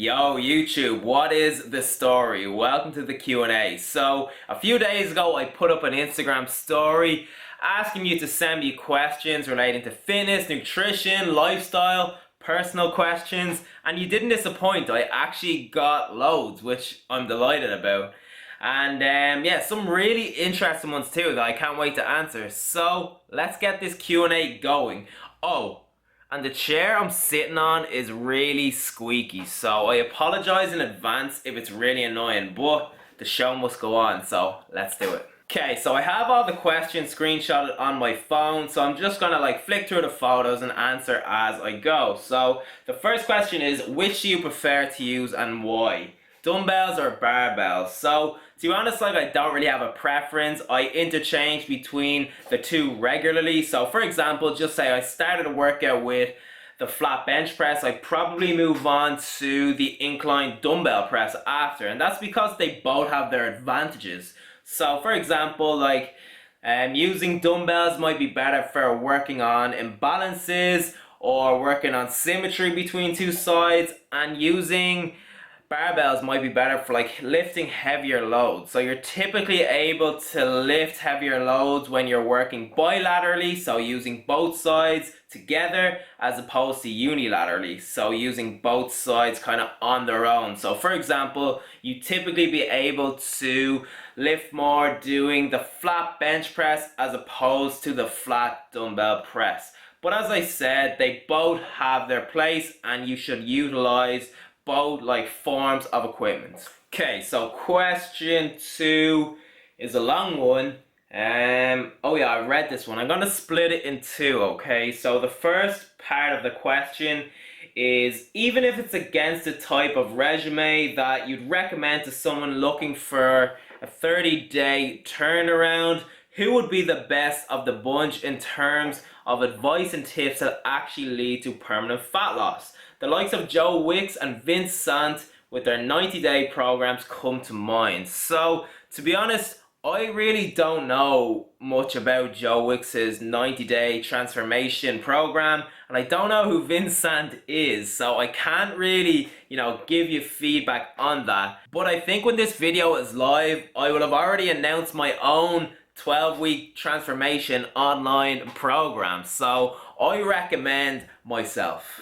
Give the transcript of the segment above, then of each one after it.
Yo YouTube, what is the story? Welcome to the Q&A. So a few days ago I put up an Instagram story asking you to send me questions relating to fitness, nutrition, lifestyle, personal questions, and you didn't disappoint. I actually got loads, which I'm delighted about. And yeah, some really interesting ones too that I can't wait to answer. So let's get this Q&A going. Oh, and the chair I'm sitting on is really squeaky, so I apologize in advance if it's really annoying, but the show must go on, so let's do it. Okay, so I have all the questions screenshotted on my phone, so I'm just gonna flick through the photos and answer as I go. So the first question is, which do you prefer to use and why? Dumbbells or barbells? So to be honest, I don't really have a preference. I interchange between the two regularly. So for example, just say I started a workout with the flat bench press, I probably move on to the incline dumbbell press after, and that's because they both have their advantages. So for example, using dumbbells might be better for working on imbalances or working on symmetry between two sides, and using barbells might be better for lifting heavier loads. So you're typically able to lift heavier loads when you're working bilaterally, so using both sides together, as opposed to unilaterally, so using both sides kind of on their own. So for example, you typically be able to lift more doing the flat bench press as opposed to the flat dumbbell press. But as I said, they both have their place and you should utilize both forms of equipment. Okay, so question 2 is a long one. Oh yeah, I read this one. I'm gonna split it in two, okay? So the first part of the question is, even if it's against the type of regimen that you'd recommend to someone looking for a 30-day turnaround, who would be the best of the bunch in terms of advice and tips that actually lead to permanent fat loss? The likes of Joe Wicks and Vince Sant with their 90-day programs come to mind. So to be honest, I really don't know much about Joe Wicks' 90-day transformation program, and I don't know who Vince Sant is, so I can't really, give you feedback on that. But I think when this video is live, I will have already announced my own 12-week transformation online program, so I recommend myself.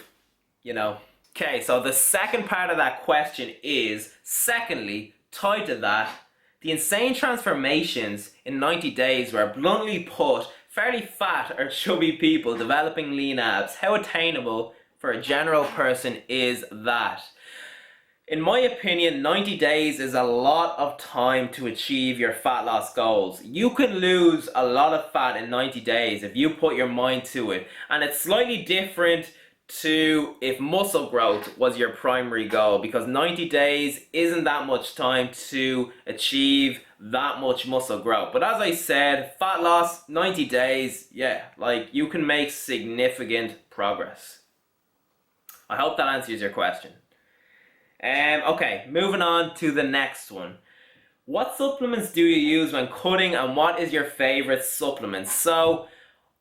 Okay, so the second part of that question is, secondly, tied to that, the insane transformations in 90 days were, bluntly put, fairly fat or chubby people developing lean abs. How attainable for a general person is that? In my opinion, 90 days is a lot of time to achieve your fat loss goals. You can lose a lot of fat in 90 days if you put your mind to it, and it's slightly different to if muscle growth was your primary goal, because 90 days isn't that much time to achieve that much muscle growth. But as I said, fat loss, 90 days, yeah, you can make significant progress. I hope that answers your question. Okay, moving on to the next one. What supplements do you use when cutting, and what is your favorite supplement? So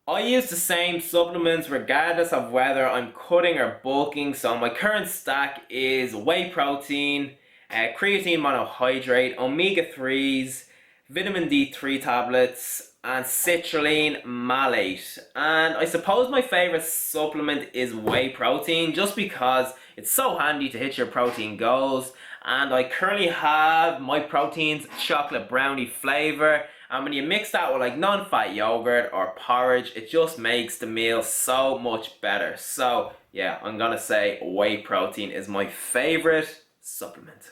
I use the same supplements regardless of whether I'm cutting or bulking. So my current stack is whey protein, creatine monohydrate, omega-3s, vitamin D3 tablets, and citrulline malate. And I suppose my favorite supplement is whey protein, just because it's so handy to hit your protein goals. And I currently have my protein's chocolate brownie flavor. And when you mix that with non-fat yogurt or porridge, it just makes the meal so much better. So yeah, I'm gonna say whey protein is my favorite supplement.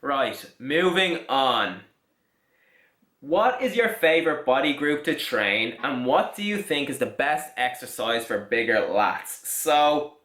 Right, moving on. What is your favorite body group to train, and what do you think is the best exercise for bigger lats? So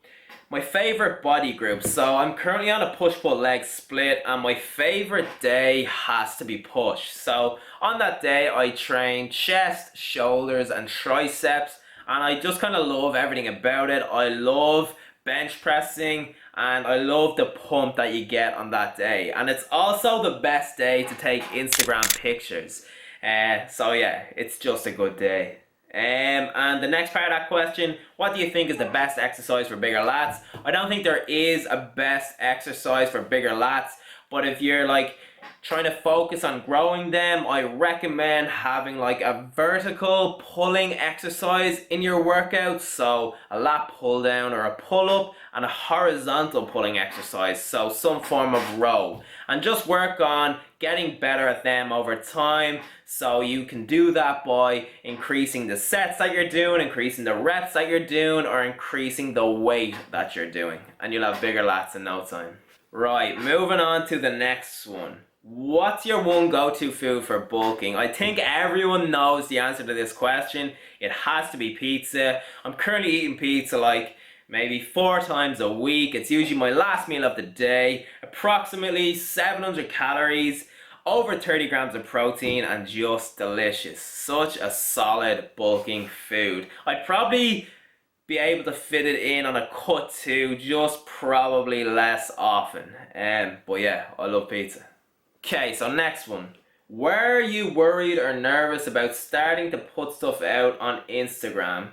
my favorite body group. So I'm currently on a push-pull leg split, and my favorite day has to be push. So on that day I train chest, shoulders and triceps, and I just kind of love everything about it. I love bench pressing and I love the pump that you get on that day, and it's also the best day to take Instagram pictures. So yeah, it's just a good day. And the next part of that question, what do you think is the best exercise for bigger lats? I don't think there is a best exercise for bigger lats, but if you're like trying to focus on growing them, I recommend having like a vertical pulling exercise in your workout. So a lat pull down or a pull up, and a horizontal pulling exercise, so some form of row. And just work on getting better at them over time. So you can do that by increasing the sets that you're doing, increasing the reps that you're doing, or increasing the weight that you're doing. And you'll have bigger lats in no time. Right, moving on to the next one. What's your one go-to food for bulking? I think everyone knows the answer to this question. It has to be pizza. I'm currently eating pizza like maybe 4 times a week. It's usually my last meal of the day. Approximately 700 calories, over 30 grams of protein, and just delicious. Such a solid bulking food. I'd probably be able to fit it in on a cut too, just probably less often. But yeah, I love pizza. Okay, so next one. Were you worried or nervous about starting to put stuff out on Instagram?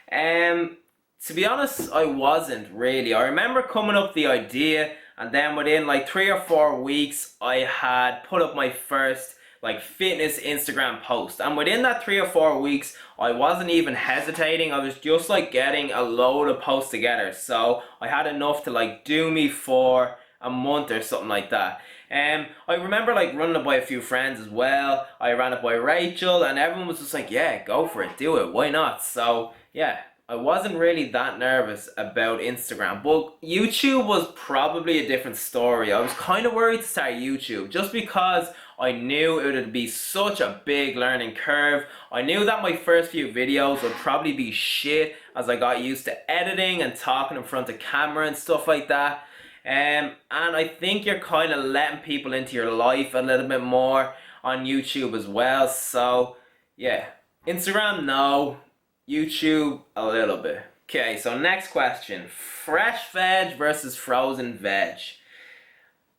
To be honest, I wasn't really. I remember coming up with the idea, and then within like 3 or 4 weeks, I had put up my first like fitness Instagram post. And within that 3 or 4 weeks, I wasn't even hesitating. I was just like getting a load of posts together. So I had enough to like do me for a month or something like that. I remember like running it by a few friends as well. I ran it by Rachel, and everyone was just like, yeah, go for it, do it, why not? So yeah, I wasn't really that nervous about Instagram, but YouTube was probably a different story. I was kind of worried to start YouTube just because I knew it would be such a big learning curve. I knew that my first few videos would probably be shit as I got used to editing and talking in front of camera and stuff like that. And I think you're kind of letting people into your life a little bit more on YouTube as well. So yeah, Instagram, no. YouTube, a little bit. Okay, so next question. Fresh veg versus frozen veg.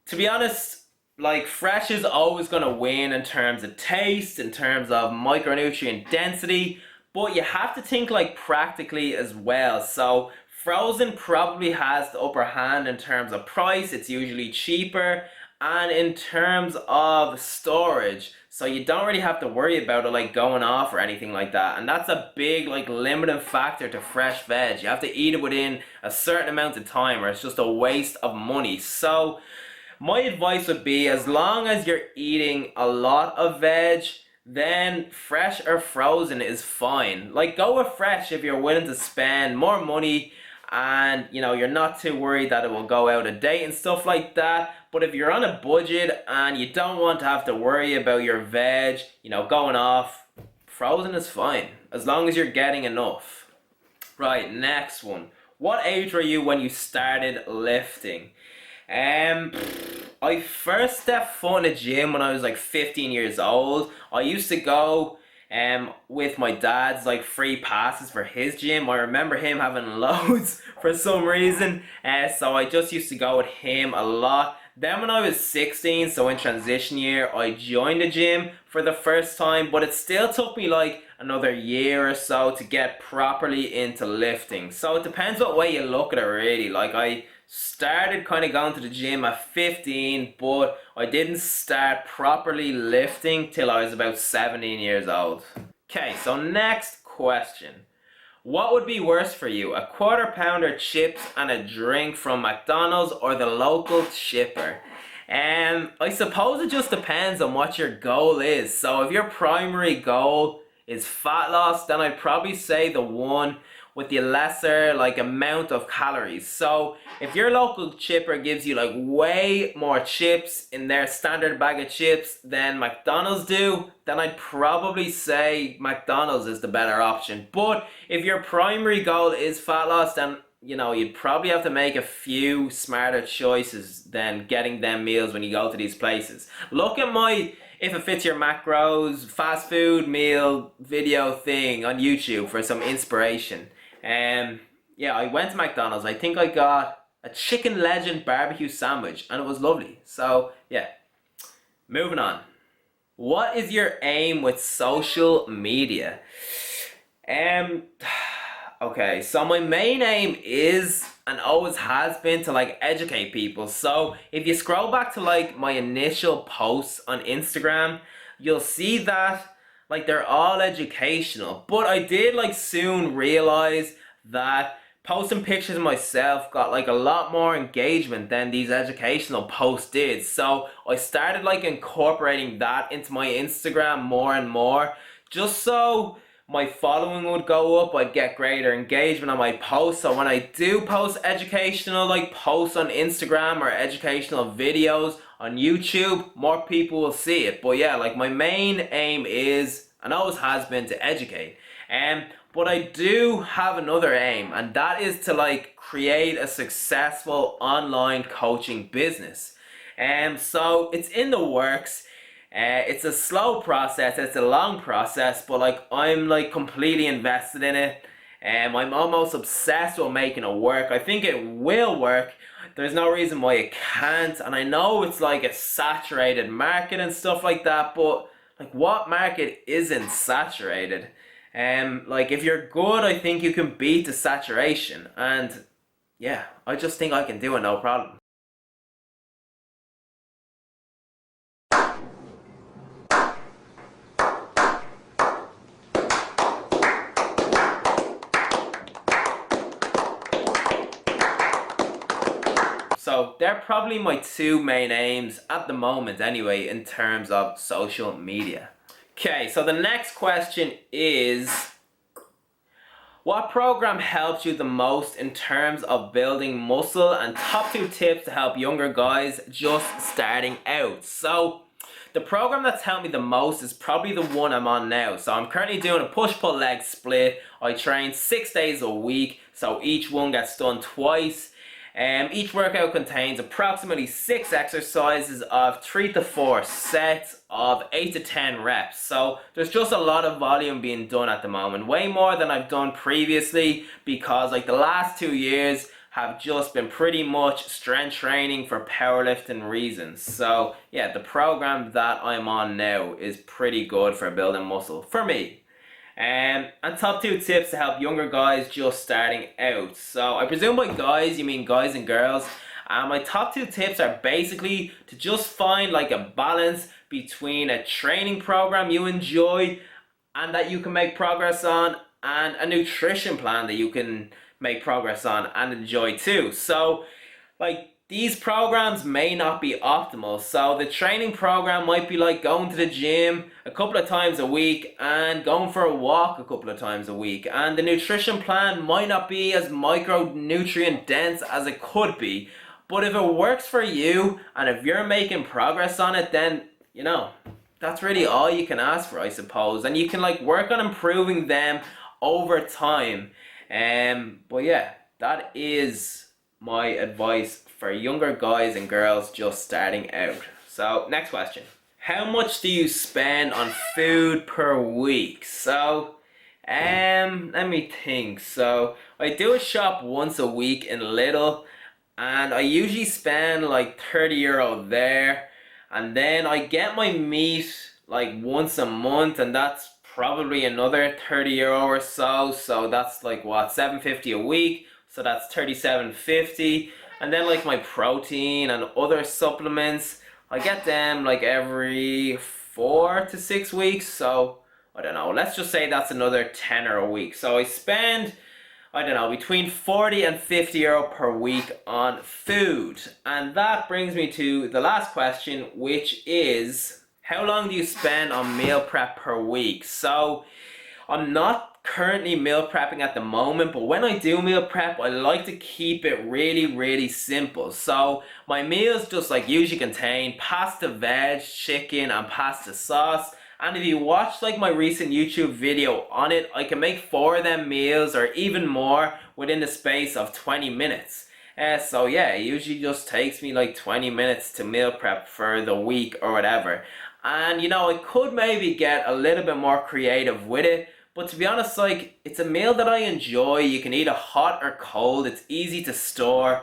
To be honest, like fresh is always going to win in terms of taste, in terms of micronutrient density, but you have to think like practically as well. So frozen probably has the upper hand in terms of price. It's usually cheaper, and in terms of storage, so you don't really have to worry about it like going off or anything like that. And that's a big like limiting factor to fresh veg. You have to eat it within a certain amount of time, or it's just a waste of money. So my advice would be, as long as you're eating a lot of veg, then fresh or frozen is fine. Like, go with fresh if you're willing to spend more money and you know you're not too worried that it will go out of date and stuff like that. But if you're on a budget and you don't want to have to worry about your veg, you know, going off, frozen is fine as long as you're getting enough. Right, next one. What age were you when you started lifting? I first stepped foot in a gym when I was like 15 years old. I used to go with my dad's like free passes for his gym. I remember him having loads for some reason. So I just used to go with him a lot. Then when I was 16, so in transition year, I joined the gym for the first time, but it still took me like another year or so to get properly into lifting. So it depends what way you look at it really. Like, I started kind of going to the gym at 15, but I didn't start properly lifting till I was about 17 years old. Okay, so next question. What would be worse for you, a quarter pounder chips and a drink from McDonald's, or the local chipper? I suppose it just depends on what your goal is. So if your primary goal is fat loss, then I'd probably say the one with the lesser like amount of calories. So if your local chipper gives you like way more chips in their standard bag of chips than McDonald's do, then I'd probably say McDonald's is the better option. But if your primary goal is fat loss, then you know you'd probably have to make a few smarter choices than getting them meals when you go to these places. Look at my If It Fits Your Macros fast food meal video thing on YouTube for some inspiration. Yeah, I went to McDonald's. I think I got a Chicken Legend barbecue sandwich and it was lovely. So yeah, moving on. What is your aim with social media? Um, okay, so my main aim is and always has been to like educate people. So if you scroll back to like my initial posts on Instagram, you'll see that like they're all educational. But I did like soon realize that posting pictures of myself got like a lot more engagement than these educational posts did. So I started like incorporating that into my Instagram more and more, just so my following would go up, I'd get greater engagement on my posts. So when I do post educational like posts on Instagram or educational videos on YouTube, more people will see it. But yeah, like my main aim is and always has been to educate. But I do have another aim, and that is to like create a successful online coaching business. So it's in the works. It's a slow process, it's a long process, but like I'm like completely invested in it. I'm almost obsessed with making it work. I think it will work. There's no reason why it can't. And I know it's like a saturated market and stuff like that, but like what market isn't saturated? Like if you're good, I think you can beat the saturation. And yeah, I just think I can do it no problem. So they're probably my two main aims at the moment anyway in terms of social media. Okay, so the next question is, what program helped you the most in terms of building muscle, and top two tips to help younger guys just starting out? So the program that's helped me the most is probably the one I'm on now. So I'm currently doing a push-pull leg split. I train 6 days a week, so each one gets done twice. Each workout contains approximately 6 exercises of 3 to 4 sets of 8 to 10 reps. So there's just a lot of volume being done at the moment. Way more than I've done previously, because like the last 2 years have just been pretty much strength training for powerlifting reasons. So yeah, the program that I'm on now is pretty good for building muscle for me. And top two tips to help younger guys just starting out. So I presume by guys you mean guys and girls. My top two tips are basically to just find like a balance between a training program you enjoy and that you can make progress on, and a nutrition plan that you can make progress on and enjoy too. So like these programs may not be optimal. So the training program might be like going to the gym a couple of times a week and going for a walk a couple of times a week. And the nutrition plan might not be as micronutrient dense as it could be. But if it works for you and if you're making progress on it, then, you know, that's really all you can ask for, I suppose. And you can like work on improving them over time. But yeah, that is my advice for younger guys and girls just starting out. So next question, how much do you spend on food per week? So let me think. So I do a shop once a week in Lidl, and I usually spend like €30 there, and then I get my meat like once a month, and that's probably another €30 or so. So that's like what, $7.50 a week. So that's $37.50. And then like my protein and other supplements, I get them like every 4 to 6 weeks. So I don't know, let's just say that's another tenner a week. So I spend, I don't know, between 40 and €50 per week on food. And that brings me to the last question, which is, how long do you spend on meal prep per week? So I'm not currently meal prepping at the moment, but when I do meal prep, I like to keep it really simple. So my meals just like usually contain pasta, veg, chicken, and pasta sauce. And if you watch like my recent YouTube video on it, I can make 4 of them meals or even more within the space of 20 minutes. So yeah, it usually just takes me like 20 minutes to meal prep for the week or whatever. And you know, I could maybe get a little bit more creative with it. But to be honest, like, it's a meal that I enjoy. You can eat it hot or cold. It's easy to store.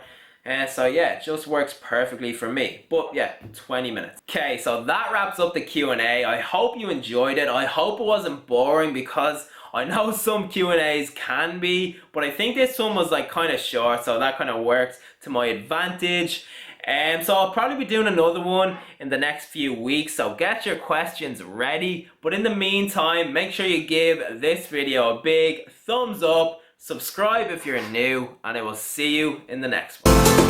So yeah, it just works perfectly for me. But yeah, 20 minutes. Okay, so that wraps up the Q&A. I hope you enjoyed it. I hope it wasn't boring, because I know some Q&As can be, but I think this one was like kind of short, so that kind of worked to my advantage. So I'll probably be doing another one in the next few weeks, so get your questions ready. But in the meantime, make sure you give this video a big thumbs up, subscribe if you're new, and I will see you in the next one.